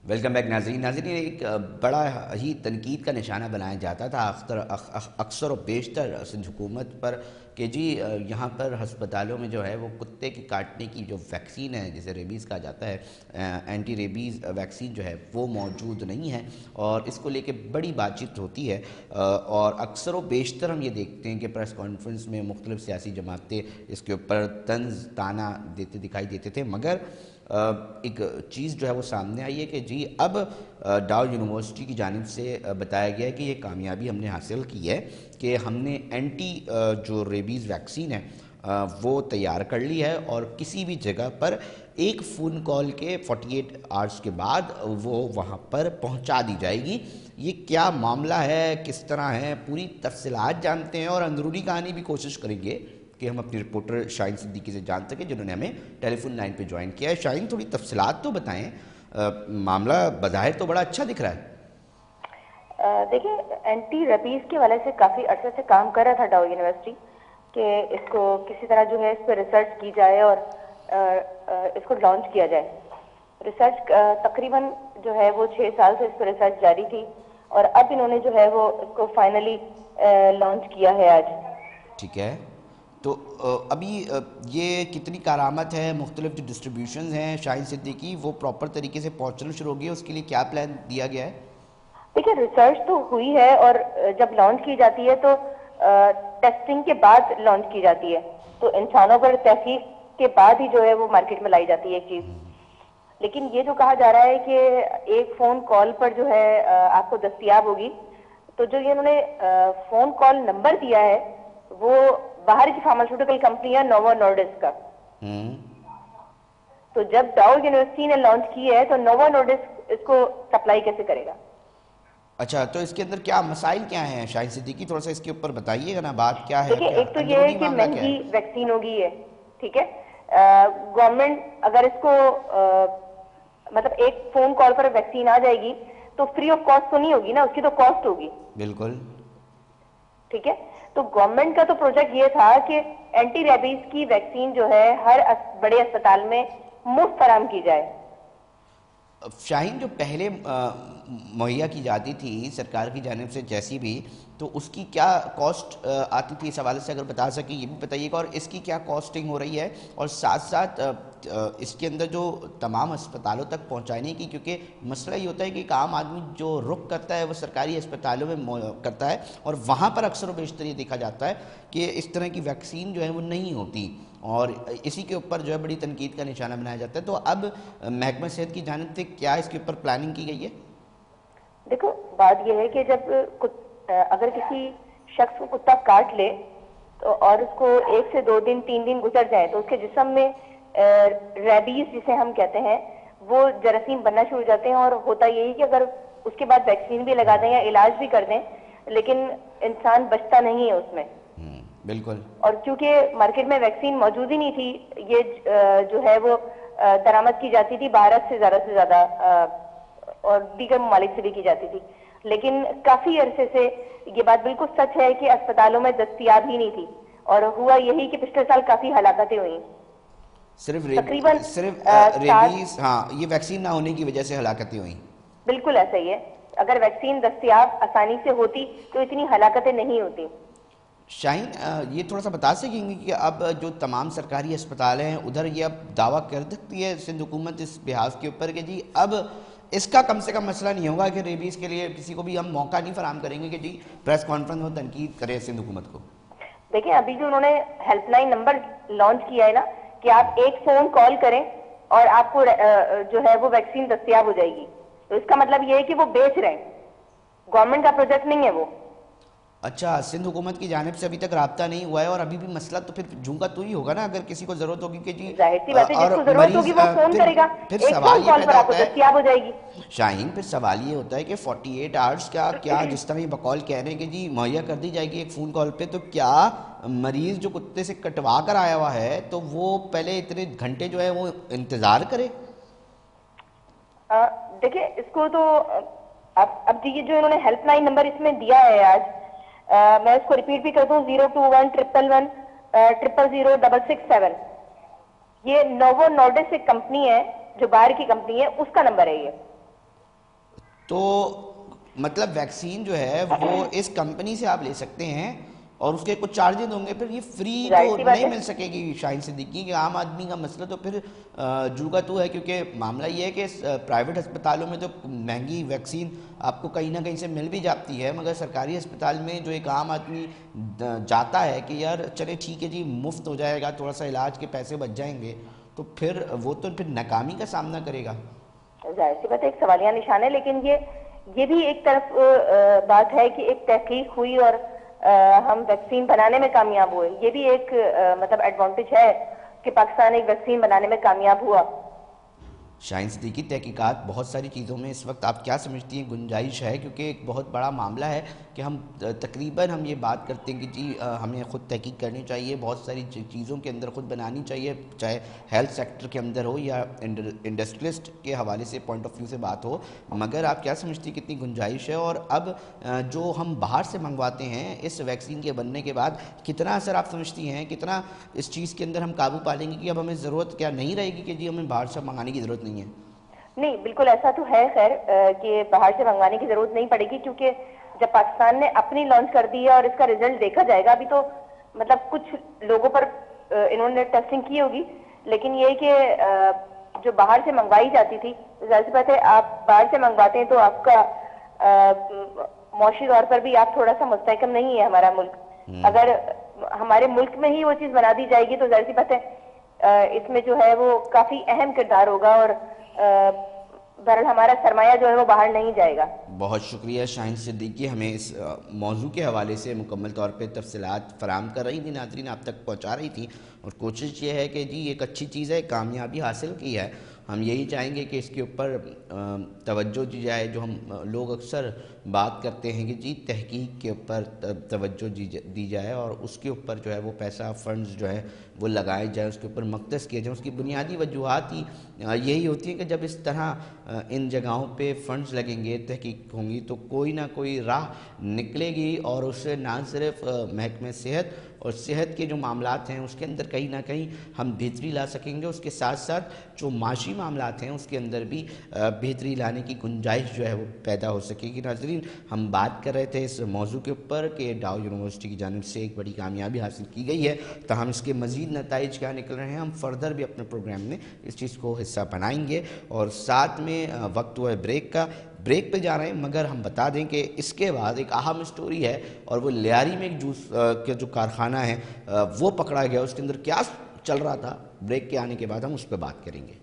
Welcome back ناظرین ایک بڑا ہی تنقید کا نشانہ بنایا جاتا تھا اکثر و بیشتر سندھ حکومت پر کہ جی یہاں پر ہسپتالوں میں جو ہے وہ کتے کی کاٹنے کی جو ویکسین ہے جسے ریبیز کہا جاتا ہے، اینٹی ریبیز ویکسین جو ہے وہ موجود نہیں ہے، اور اس کو لے کے بڑی بات چیت ہوتی ہے، اور اکثر و بیشتر ہم یہ دیکھتے ہیں کہ پریس کانفرنس میں مختلف سیاسی جماعتیں اس کے اوپر طنز طعنہ دیتے دکھائی دیتے تھے، مگر ایک چیز جو ہے وہ سامنے آئی ہے کہ جی اب ڈاؤ یونیورسٹی کی جانب سے بتایا گیا ہے کہ یہ کامیابی ہم نے حاصل کی ہے کہ ہم نے اینٹی جو ریبیز ویکسین ہے وہ تیار کر لی ہے، اور کسی بھی جگہ پر ایک فون کال کے 48 آورس کے بعد وہ وہاں پر پہنچا دی جائے گی۔ یہ کیا معاملہ ہے، کس طرح ہے، پوری تفصیلات جانتے ہیں، اور اندرونی کہانی بھی کوشش کریں گے کہ ہم اپنی رپورٹر شاہین صدیقی سے جان سکیں جنہوں نے ہمیں ٹیلی فون لائن پہ جوائن کیا ہے۔ شاہین، تھوڑی تفصیلات تو بتائیں، معاملہ بظاہر تو بڑا اچھا دکھ رہا ہے۔ دیکھیں، اینٹی ریبیز کے والے سے کافی عرصے سے کام کر رہا تھا ڈاؤ یونیورسٹی کہ اس کو کسی طرح جو ہے اس پہ ریسرچ کی جائے اور اس کو لانچ کیا جائے۔ ریسرچ تقریباً جو ہے وہ 6 سال سے اس پہ ریسرچ جاری تھی، اور اب انہوں نے جو ہے وہ اس کو فائنلی لانچ کیا ہے آج۔ ٹھیک ہے، تو ابھی یہ کتنی کارآمد ہے، مختلف جو ڈسٹریبیوشنز ہیں شاہین صدیقی وہ پراپر طریقے سے پہنچنا شروع ہو گئی ہے، اس کے لیے کیا پلان دیا گیا ہے؟ دیکھیے، ریسرچ تو ہوئی ہے، اور جب لانچ کی جاتی ہے تو ٹیسٹنگ کے بعد لانچ کی جاتی ہے، تو انسانوں پر تحقیق کے بعد ہی جو ہے وہ مارکیٹ میں لائی جاتی ہے ایک چیز۔ لیکن یہ جو کہا جا رہا ہے کہ ایک فون کال پر جو ہے آپ کو دستیاب ہوگی، تو جو یہ انہوں نے فون کال نمبر دیا ہے وہ باہر کی فارماسیوٹیکل کمپنی ہے نوو نورڈسک کا۔ تو جب ڈاؤ یونیورسٹی نے لانچ کی ہے تو نوو نورڈسک اس کو سپلائی کیسے کرے گا؟ اچھا، تو اس کے اندر کیا مسائل کیا ہیں شاہین صدیقی، تھوڑا سا اس کے اوپر بتائیے گا نا، بات کیا ہے، دیکھیں، کیا ایک تو یہ ہے اندرونی کہ معاملہ کیا ہے؟ مہنگی ویکسین ہوگی ہے، ٹھیک ہے۔ گورنمنٹ اگر اس کو مطلب ایک فون کال پر ویکسین آ جائے گی تو فری آف کاسٹ تو نہیں ہوگی نا، اس کی تو کاسٹ ہوگی، بالکل ٹھیک ہے۔ تو گورنمنٹ کا تو پروجیکٹ یہ تھا کہ اینٹی ریبیز کی ویکسین جو ہے ہر بڑے اسپتال میں مفت فراہم کی جائے۔ شاہین، جو پہلے مہیا کی جاتی تھی سرکار کی جانب سے جیسی بھی، تو اس کی کیا کاسٹ آتی تھی، اس حوالے سے اگر بتا سکیں یہ بھی بتائیے گا، اور اس کی کیا کاسٹنگ ہو رہی ہے، اور ساتھ ساتھ اس کے اندر جو تمام اسپتالوں تک پہنچانے کی، کیونکہ مسئلہ یہ ہوتا ہے کہ ایک عام آدمی جو رخ کرتا ہے وہ سرکاری اسپتالوں میں کرتا ہے، اور وہاں پر اکثر و بیشتر یہ دیکھا جاتا ہے کہ اس طرح کی ویکسین جو ہے وہ نہیں ہوتی، اور اسی کے اوپر جو ہے بڑی تنقید کا نشانہ بنایا جاتا ہے۔ تو اب محکمہ صحت کی جانب سے کیا اس کے اوپر پلاننگ کی گئی ہے؟ دیکھو، بات یہ ہے کہ جب اگر کسی شخص کو کتا کاٹ لے تو اور اس کو 1 سے 2 دن 3 دن گزر جائے تو اس کے جسم میں ریبیز جسے ہم کہتے ہیں وہ جراثیم بننا شروع ہو جاتے ہیں، اور ہوتا یہی کہ اگر اس کے بعد ویکسین بھی لگا دیں یا علاج بھی کر دیں لیکن انسان بچتا نہیں ہے اس میں۔ بالکل۔ اور کیونکہ مارکیٹ میں ویکسین موجود ہی نہیں تھی، یہ جو ہے وہ درآمد کی جاتی تھی بھارت سے زیادہ اور دیگر ممالک سے بھی کی جاتی تھی، لیکن کافی عرصے سے یہ بات بالکل سچ ہے کہ اسپتالوں میں دستیاب ہی نہیں تھی، اور ہوا یہی کہ پچھلے سال کافی ہلاکتیں ہوئیں، صرف تقریباً ریبیز، ہاں، یہ ویکسین نہ ہونے کی وجہ سے ہلاکتیں ہوئیں۔ بالکل ایسا ہی ہے، اگر ویکسین دستیاب آسانی سے ہوتی تو اتنی ہلاکتیں نہیں ہوتی۔ شاہین، یہ تھوڑا سا بتا سکیں گے کہ اب جو تمام سرکاری اسپتال ہیں ادھر یہ اب دعویٰ کر سکتی ہے سندھ حکومت اس بحاث کے اوپر کہ جی اب اس کا کم سے کم مسئلہ نہیں ہوگا کہ ریبیز کے لیے کسی کو بھی ہم موقع نہیں فراہم کریں گے کہ جی پریس کانفرنس میں تنقید کرے سندھ حکومت کو؟ دیکھیں، ابھی جو انہوں نے ہیلپ لائن نمبر لانچ کیا ہے نا کہ آپ ایک فون کال کریں اور آپ کو جو ہے وہ ویکسین دستیاب ہو جائے گی، تو اس کا مطلب یہ ہے کہ وہ بیچ رہے ہیں، گورنمنٹ کا پروجیکٹ نہیں ہے وہ۔ اچھا، سندھ حکومت کی جانب سے ابھی تک رابطہ نہیں ہوا ہے، اور ابھی بھی مسئلہ تو پھر جھونکا تو ہی ہوگا نا، اگر کسی کو ضرورت ہوگی کہ جی، ظاہر سی بات ہے جس اور کو ضرورت ہوگی وہ فون کرے گا، پھر ایک سوال فون یہ کال پر پیدا آپ کو ہوتا ہے دستیاب ہو جائے گی۔ شاہین، پھر سوال یہ ہوتا ہے کہ 48 آورس کیا جس طرح یہ بقول کہہ رہے ہیں کہ جی مہیا کر دی جائے گی ایک فون کال پہ، تو کیا مریض جو کتے سے کٹوا کر آیا ہوا ہے تو وہ پہلے اتنے گھنٹے جو ہے وہ انتظار کرے؟ دیکھیں، اس کو تو اب یہ جو انہوں نے ہیلپ لائن نمبر اس میں دیا ہے آج، میں اس کو ریپیٹ بھی کر دوں، 02111100667، یہ نوو نورڈس ایک کمپنی ہے جو باہر کی کمپنی ہے، اس کا نمبر ہے یہ۔ تو مطلب ویکسین جو ہے وہ اس کمپنی سے آپ لے سکتے ہیں اور اس کے کچھ چارجز ہوں گے، پھر یہ فری تو نہیں مل سکے گی شاہین صدیقی، کہ عام آدمی کا مسئلہ تو پھر جو کا تو ہے، کیونکہ معاملہ یہ ہے کہ پرائیویٹ ہسپتالوں میں تو مہنگی ویکسین آپ کو کہیں نہ کہیں سے مل بھی جاتی ہے، مگر سرکاری ہسپتال میں جو ایک عام آدمی جاتا ہے کہ یار چلے ٹھیک ہے جی مفت ہو جائے گا، تھوڑا سا علاج کے پیسے بچ جائیں گے، تو پھر وہ تو پھر ناکامی کا سامنا کرے گا۔ ظاہر سی بات ہے، ایک سوالیہ نشان ہے، لیکن یہ بھی ایک طرف بات ہے کہ ایک تحقیق ہوئی اور ہم ویکسین بنانے میں کامیاب ہوئے، یہ بھی ایک مطلب ایڈوانٹیج ہے کہ پاکستان ایک ویکسین بنانے میں کامیاب ہوا۔ شاہین صدیقی، تحقیقات بہت ساری چیزوں میں اس وقت آپ کیا سمجھتی ہیں گنجائش ہے؟ کیونکہ ایک بہت بڑا معاملہ ہے کہ ہم تقریباً ہم یہ بات کرتے ہیں کہ جی ہمیں خود تحقیق کرنی چاہیے، بہت ساری چیزوں کے اندر خود بنانی چاہیے، چاہے ہیلتھ سیکٹر کے اندر ہو یا انڈسٹریلسٹ کے حوالے سے پوائنٹ آف ویو سے بات ہو، مگر آپ کیا سمجھتی ہیں کتنی گنجائش ہے؟ اور اب جو ہم باہر سے منگواتے ہیں اس ویکسین کے بننے کے بعد کتنا اثر آپ سمجھتی ہیں، کتنا اس چیز کے اندر ہم قابو پا لیں گے کہ اب ہمیں ضرورت کیا نہیں رہے گی کہ جی ہمیں باہر سے منگانے کی ضرورت نہیں ہے؟ نہیں، بالکل ایسا تو ہے خیر کہ باہر سے منگوانے کی ضرورت نہیں پڑے گی، کیونکہ جب پاکستان نے اپنی لانچ کر دی ہے اور اس کا رزلٹ دیکھا جائے گا، ابھی تو مطلب کچھ لوگوں پر انہوں نے ٹیسٹنگ کی ہوگی، لیکن یہ کہ جو باہر سے منگوائی جاتی تھی، ظاہر سی بات ہے آپ باہر سے منگواتے ہیں تو آپ کا معاشی طور پر بھی آپ تھوڑا سا مستحکم نہیں ہے ہمارا ملک۔ اگر ہمارے ملک میں ہی وہ چیز بنا دی جائے گی تو ظاہر سی بات ہے اس میں جو ہے وہ کافی اہم کردار ہوگا، اور بہرحال ہمارا سرمایہ جو ہے وہ باہر نہیں جائے گا۔ بہت شکریہ شاہین صدیقی، ہمیں اس موضوع کے حوالے سے مکمل طور پہ تفصیلات فراہم کر رہی تھی، ناظرین آپ تک پہنچا رہی تھی، اور کوشش یہ ہے کہ جی ایک اچھی چیز ہے، کامیابی حاصل کی ہے، ہم یہی چاہیں گے کہ اس کے اوپر توجہ دی جائے۔ جو ہم لوگ اکثر بات کرتے ہیں کہ جی تحقیق کے اوپر توجہ دی جائے اور اس کے اوپر جو ہے وہ پیسہ فنڈز جو ہے وہ لگائے جائیں، اس کے اوپر مختص کیے جائیں، اس کی بنیادی وجوہات ہی یہی ہوتی ہیں کہ جب اس طرح ان جگہوں پہ فنڈز لگیں گے، تحقیق ہوں گی، تو کوئی نہ کوئی راہ نکلے گی اور اس سے نہ صرف محکمہ صحت اور صحت کے جو معاملات ہیں اس کے اندر کہیں نہ کہیں ہم بہتری لا سکیں گے، اس کے ساتھ ساتھ جو معاشی معاملات ہیں اس کے اندر بھی بہتری لانے کی گنجائش جو ہے وہ پیدا ہو سکے گی۔ ناظرین، ہم بات کر رہے تھے اس موضوع کے اوپر کہ ڈاؤ یونیورسٹی کی جانب سے ایک بڑی کامیابی حاصل کی گئی ہے، تاہم اس کے مزید نتائج کیا نکل رہے ہیں ہم فردر بھی اپنے پروگرام میں اس چیز کو حصہ بنائیں گے، اور ساتھ میں وقت ہوا ہے بریک پہ جا رہے ہیں، مگر ہم بتا دیں کہ اس کے بعد ایک اہم سٹوری ہے، اور وہ لیاری میں ایک جوس کا جو کارخانہ ہے وہ پکڑا گیا، اس کے اندر کیا چل رہا تھا، بریک کے آنے کے بعد ہم اس پہ بات کریں گے۔